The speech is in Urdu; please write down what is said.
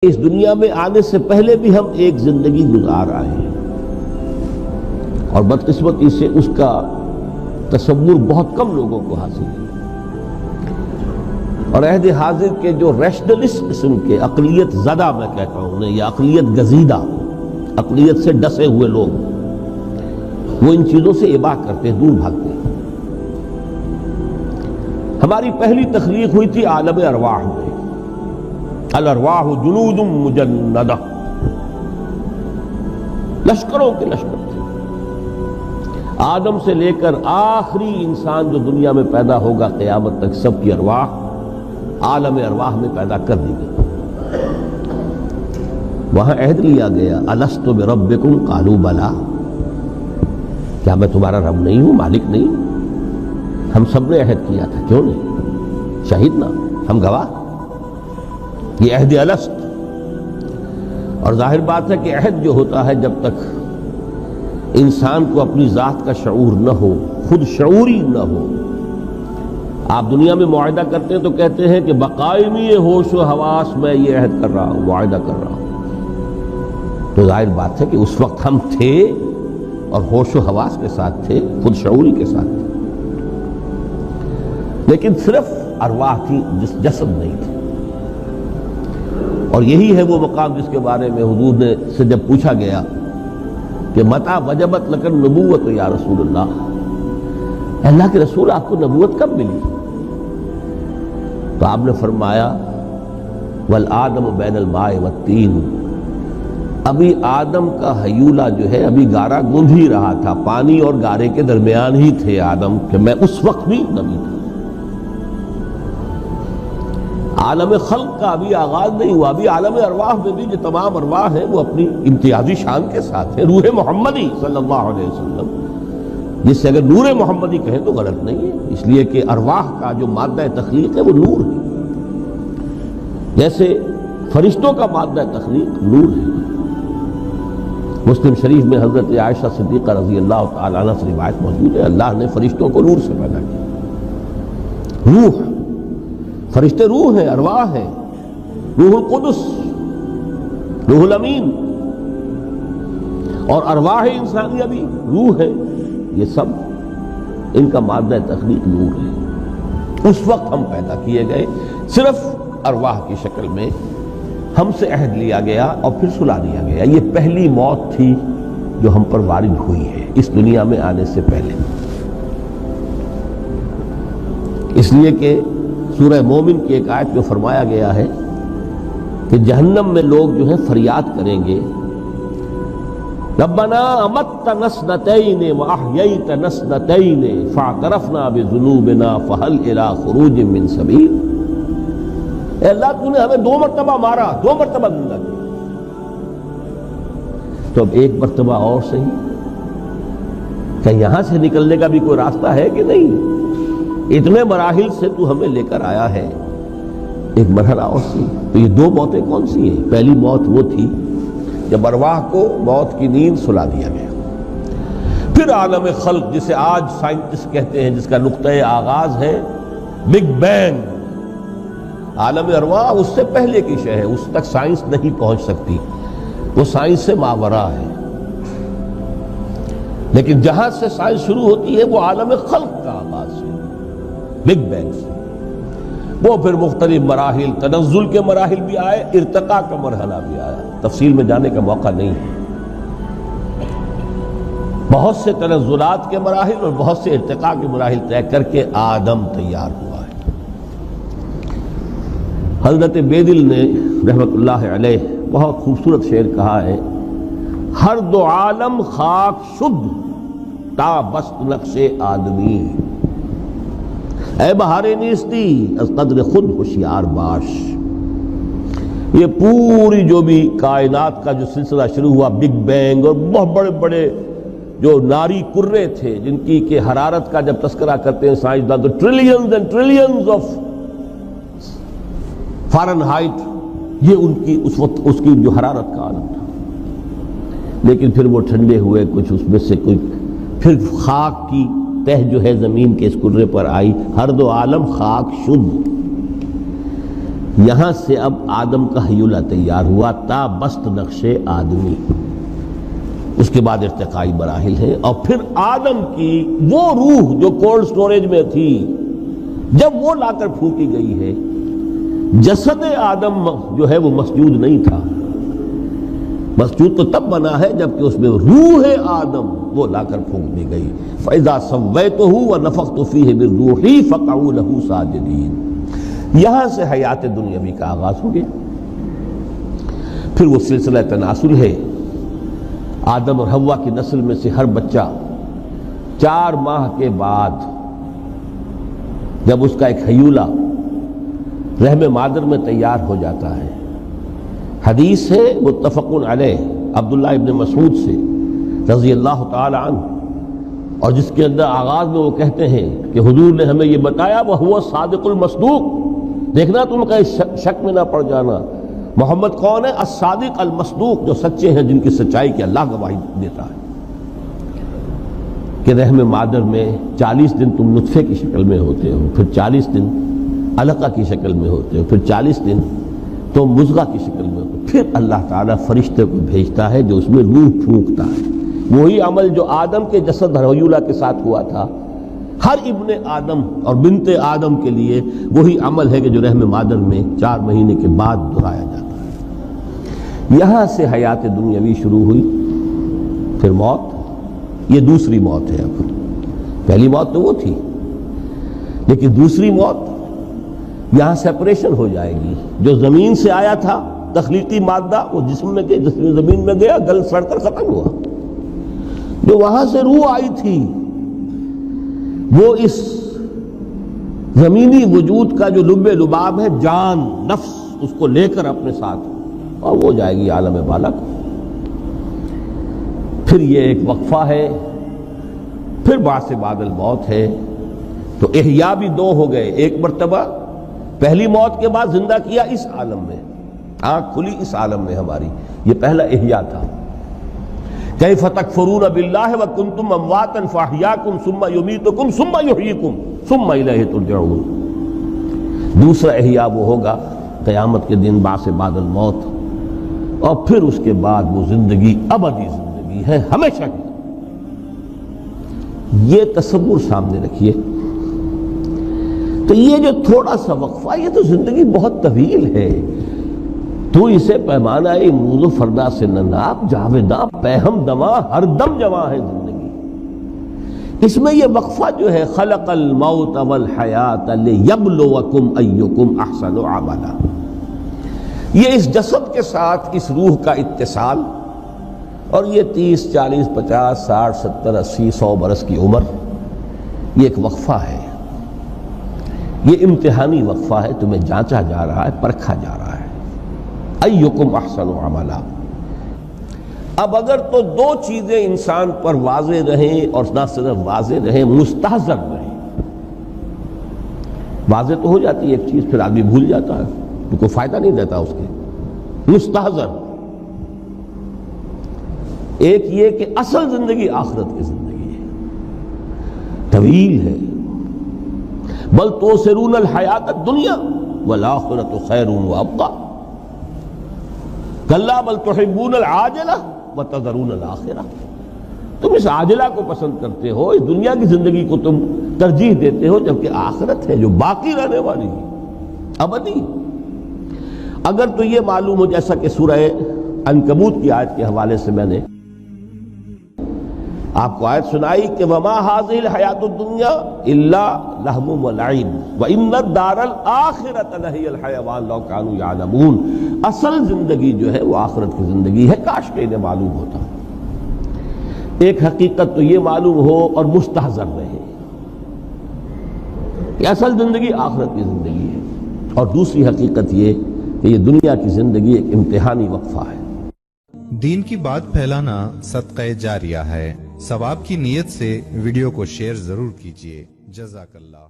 اس دنیا میں آنے سے پہلے بھی ہم ایک زندگی گزار آئے ہیں اور بدقسمتی سے اس کا تصور بہت کم لوگوں کو حاصل ہے، اور عہد حاضر کے جو ریشنلسٹ قسم کے اقلیت زدہ میں کہتا ہوں انہیں، یا اقلیت گزیدہ، اقلیت سے ڈسے ہوئے لوگ، وہ ان چیزوں سے اباع کرتے ہیں، دور بھاگتے ہیں۔ ہماری پہلی تخلیق ہوئی تھی عالم ارواح میں، الارواح جنود مجندہ، لشکروں کے لشکر تھے۔ آدم سے لے کر آخری انسان جو دنیا میں پیدا ہوگا قیامت تک، سب کی ارواح عالم ارواح میں پیدا کر دی گئی۔ وہاں عہد لیا گیا، الست بربکم قالوا بلا، کیا میں تمہارا رب نہیں ہوں، مالک نہیں ہوں؟ ہم سب نے عہد کیا تھا، کیوں نہیں؟ شہید نا، ہم گواہ۔ یہ عہد الست، اور ظاہر بات ہے کہ عہد جو ہوتا ہے جب تک انسان کو اپنی ذات کا شعور نہ ہو، خود شعوری نہ ہو۔ آپ دنیا میں معاہدہ کرتے ہیں تو کہتے ہیں کہ بقائمی ہوش و حواس میں یہ عہد کر رہا ہوں، معاہدہ کر رہا ہوں، تو ظاہر بات ہے کہ اس وقت ہم تھے اور ہوش و حواس کے ساتھ تھے، خود شعوری کے ساتھ تھے، لیکن صرف ارواح تھی، جسد نہیں تھی۔ اور یہی ہے وہ مقام جس کے بارے میں حضور نے سے جب پوچھا گیا کہ متى وجبت لک النبوۃ یا رسول اللہ کے رسول، آپ کو نبوت کب ملی؟ تو آپ نے فرمایا والآدم بین الماء والطین، ابھی آدم کا حیولہ جو ہے ابھی گارا گوندھ ہی رہا تھا، پانی اور گارے کے درمیان ہی تھے آدم، کہ میں اس وقت بھی نبی تھا۔ عالم خلق کا ابھی آغاز نہیں ہوا، ابھی عالم ارواح میں بھی جو تمام ارواح ہیں وہ اپنی امتیازی شان کے ساتھ ہیں۔ روح محمدی صلی اللہ علیہ وسلم، جس سے اگر نور محمدی کہیں تو غلط نہیں ہے، اس لیے کہ ارواح کا جو مادہ تخلیق ہے وہ نور ہے، جیسے فرشتوں کا مادہ تخلیق نور ہے۔ مسلم شریف میں حضرت عائشہ صدیقہ رضی اللہ تعالی عنہ سے روایت موجود ہے، اللہ نے فرشتوں کو نور سے پیدا کیا۔ روح، فرشتے روح ہیں، ارواح ہیں، روح القدس، روح الامین، اور ارواح انسانیہ بھی روح ہے، یہ سب ان کا مادہ تخلیق نور ہے۔ اس وقت ہم پیدا کیے گئے، صرف ارواح کی شکل میں ہم سے عہد لیا گیا اور پھر سلا دیا گیا۔ یہ پہلی موت تھی جو ہم پر وارد ہوئی ہے اس دنیا میں آنے سے پہلے، اس لیے کہ سورہ مومن کی ایک آیت میں فرمایا گیا ہے کہ جہنم میں لوگ جو ہیں فریاد کریں گے، ربنا امتنا اثنتین واحییتنا اثنتین فاعترفنا بذنوبنا فہل الی خروج من سبیل۔ اے اللہ، تو نے ہمیں 2 مرتبہ مارا، 2 مرتبہ زندہ کیا، تو اب 1 مرتبہ اور صحیح، کہ یہاں سے نکلنے کا بھی کوئی راستہ ہے کہ نہیں؟ اتنے مراحل سے تو ہمیں لے کر آیا ہے، ایک مرحلہ اور سی۔ تو یہ 2 موتیں کون سی ہیں؟ پہلی موت وہ تھی جب ارواح کو موت کی نیند سلا دیا گیا۔ پھر عالم خلق، جسے آج سائنٹسٹ کہتے ہیں، جس کا نقطۂ آغاز ہے بگ بینگ، عالم ارواح اس سے پہلے کی شے ہے، اس تک سائنس نہیں پہنچ سکتی، وہ سائنس سے ماورا ہے۔ لیکن جہاں سے سائنس شروع ہوتی ہے وہ عالم خلق کا آغاز ہے، بگ بینگ سے۔ وہ پھر مختلف مراحل، تنزل کے مراحل بھی آئے، ارتقاء کا مرحلہ بھی آیا، تفصیل میں جانے کا موقع نہیں ہے۔ بہت سے تنزلات کے مراحل اور بہت سے ارتقاء کے مراحل طے کر کے آدم تیار ہوا ہے۔ حضرت بیدل نے رحمت اللہ علیہ بہت خوبصورت شعر کہا ہے، ہر 2 عالم خاک شد تا بست نقش آدمی، اے بہار نیستی از قدر خود ہوشیار باش۔ یہ پوری جو بھی کائنات کا جو سلسلہ شروع ہوا، بگ بینگ، اور بہت بڑے بڑے جو ناری کرے تھے جن کی کہ حرارت کا جب تذکرہ کرتے ہیں سائنسدان تو trillions and trillions of foreign height, یہ ان کی اس وقت اس کی جو حرارت کا عالم تھا۔ لیکن پھر وہ ٹھنڈے ہوئے، کچھ اس میں سے کوئی، پھر خاک کی تہ جو ہے زمین کے اس کرے پر آئی، ہر 2 عالم خاک شد۔ یہاں سے اب آدم کا حیولہ تیار ہوا، تا بست نقش آدمی، اس کے بعد ارتقائی مراحل ہیں، اور پھر آدم کی وہ روح جو کولڈ سٹوریج میں تھی جب وہ لا کر پھونکی گئی ہے، جسد آدم جو ہے وہ مسجود نہیں تھا، مسجود تو تب بنا ہے جبکہ اس میں روح آدم وہ لا کر پھونک دی گئی۔ فَإِذَا سَوَّيْتُهُ وَنَفَخْتُ فِيهِ مِن رُوحِي فَقَعُوا لَهُ سَاجِدِينَ۔ یہاں سے حیات دنیاوی کا آغاز ہو گیا۔ پھر وہ سلسلہ تناسل ہے، آدم اور حوا کی نسل میں سے ہر بچہ 4 ماہ کے بعد جب اس کا ایک حیولہ رحم مادر میں تیار ہو جاتا ہے، حدیث ہے متفق علیہ عبداللہ ابن مسعود سے رضی اللہ تعالی عنہ، اور جس کے اندر آغاز میں وہ کہتے ہیں کہ حضور نے ہمیں یہ بتایا وَهُوَ الصادق المصدوق، دیکھنا تم کہیں شک میں نہ پڑ جانا، محمد کون ہے؟ الصادق المصدوق، جو سچے ہیں، جن کی سچائی کی اللہ گواہی دیتا ہے، کہ رحم مادر میں 40 دن تم نطفے کی شکل میں ہوتے ہو، پھر 40 دن علقہ کی شکل میں ہوتے ہو، پھر 40 دن تو مضغہ کی شکل میں ہوتے، پھر اللہ تعالیٰ فرشتے کو بھیجتا ہے جو اس میں روح پھونکتا ہے۔ وہی عمل جو آدم کے جسد حیولہ کے ساتھ ہوا تھا، ہر ابن آدم اور بنت آدم کے لیے وہی عمل ہے کہ جو رحم مادر میں 4 مہینے کے بعد دہرایا جاتا ہے۔ یہاں سے حیات دنیاوی شروع ہوئی، پھر موت، یہ دوسری موت ہے۔ اب پہلی موت تو وہ تھی، لیکن دوسری موت یہاں سیپریشن ہو جائے گی۔ جو زمین سے آیا تھا تخلیقی مادہ، وہ جسم میں گیا، جسم زمین میں گیا، گل سڑ کر ختم ہوا۔ جو وہاں سے روح آئی تھی وہ اس زمینی وجود کا جو لب لباب ہے، جان، نفس، اس کو لے کر اپنے ساتھ، اور وہ جائے گی عالم بالا کو۔ پھر یہ ایک وقفہ ہے، پھر بعث بعد الموت ہے۔ تو احیاء بھی 2 ہو گئے، ایک مرتبہ پہلی موت کے بعد زندہ کیا اس عالم میں، آنکھ کھلی اس عالم میں ہماری، یہ پہلا احیاء تھا۔ کیف تکفرون باللہ وکنتم امواتا فاحیاکم ثم یمیتکم ثم یحییکم ثم الیہ ترجعون۔ دوسرا احیاء وہ ہوگا قیامت کے دن، بعث بعد الموت، اور پھر اس کے بعد وہ زندگی ابدی زندگی ہے، ہمیشہ کی۔ یہ تصور سامنے رکھیے۔ تو یہ جو تھوڑا سا وقفہ، یہ تو زندگی بہت طویل ہے، تو اسے پیمانہ امروز و فردا سے نہ ناپ، جاویداں پیہم دواں، ہر دم جواں ہے زندگی۔ اس میں یہ وقفہ جو ہے، خلق الموت والحیات لیبلوکم ایکم احسن عملا، یہ اس جسد کے ساتھ اس روح کا اتصال، اور یہ 30 40 50 60 70 80 100 برس کی عمر، یہ ایک وقفہ ہے، یہ امتحانی وقفہ ہے، تمہیں جانچا جا رہا ہے، پرکھا جا رہا ہے۔ ایکم احسن عملا۔ اب اگر تو 2 چیزیں انسان پر واضح رہیں، اور نہ صرف واضح رہیں، مستحضر رہیں۔ واضح تو ہو جاتی ہے ایک چیز، پھر آدمی بھول جاتا ہے، تو کوئی فائدہ نہیں دیتا اس کے۔ مستحضر ایک یہ کہ اصل زندگی آخرت کی زندگی ہے، طویل ہے۔ بل توسرون الحیات الدنیا والآخرۃ خیر وابقیٰ، کلا بل تحبون العاجلہ وتذرون الآخرہ۔ تم اس عاجلہ کو پسند کرتے ہو، اس دنیا کی زندگی کو تم ترجیح دیتے ہو، جبکہ آخرت ہے جو باقی رہنے والی ہے، ابدی۔ اگر تو یہ معلوم ہو، جیسا کہ سورہ عنکبوت کی آیت کے حوالے سے میں نے آپ کو آیت سنائی کہ وما هذه الحیات الدنیا الا لہو ولعب وان الدار الاخرۃ لہی الحیوان لو کانوا یعلمون۔ اصل زندگی جو ہے وہ آخرت کی زندگی ہے، کاش کہ انہیں معلوم ہوتا۔ ایک حقیقت تو یہ معلوم ہو اور مستحضر رہے کہ اصل زندگی آخرت کی زندگی ہے، اور دوسری حقیقت یہ کہ یہ دنیا کی زندگی ایک امتحانی وقفہ ہے۔ دین کی بات پھیلانا صدقہ جاریہ ہے، ثواب کی نیت سے ویڈیو کو شیئر ضرور کیجیے۔ جزاک اللہ۔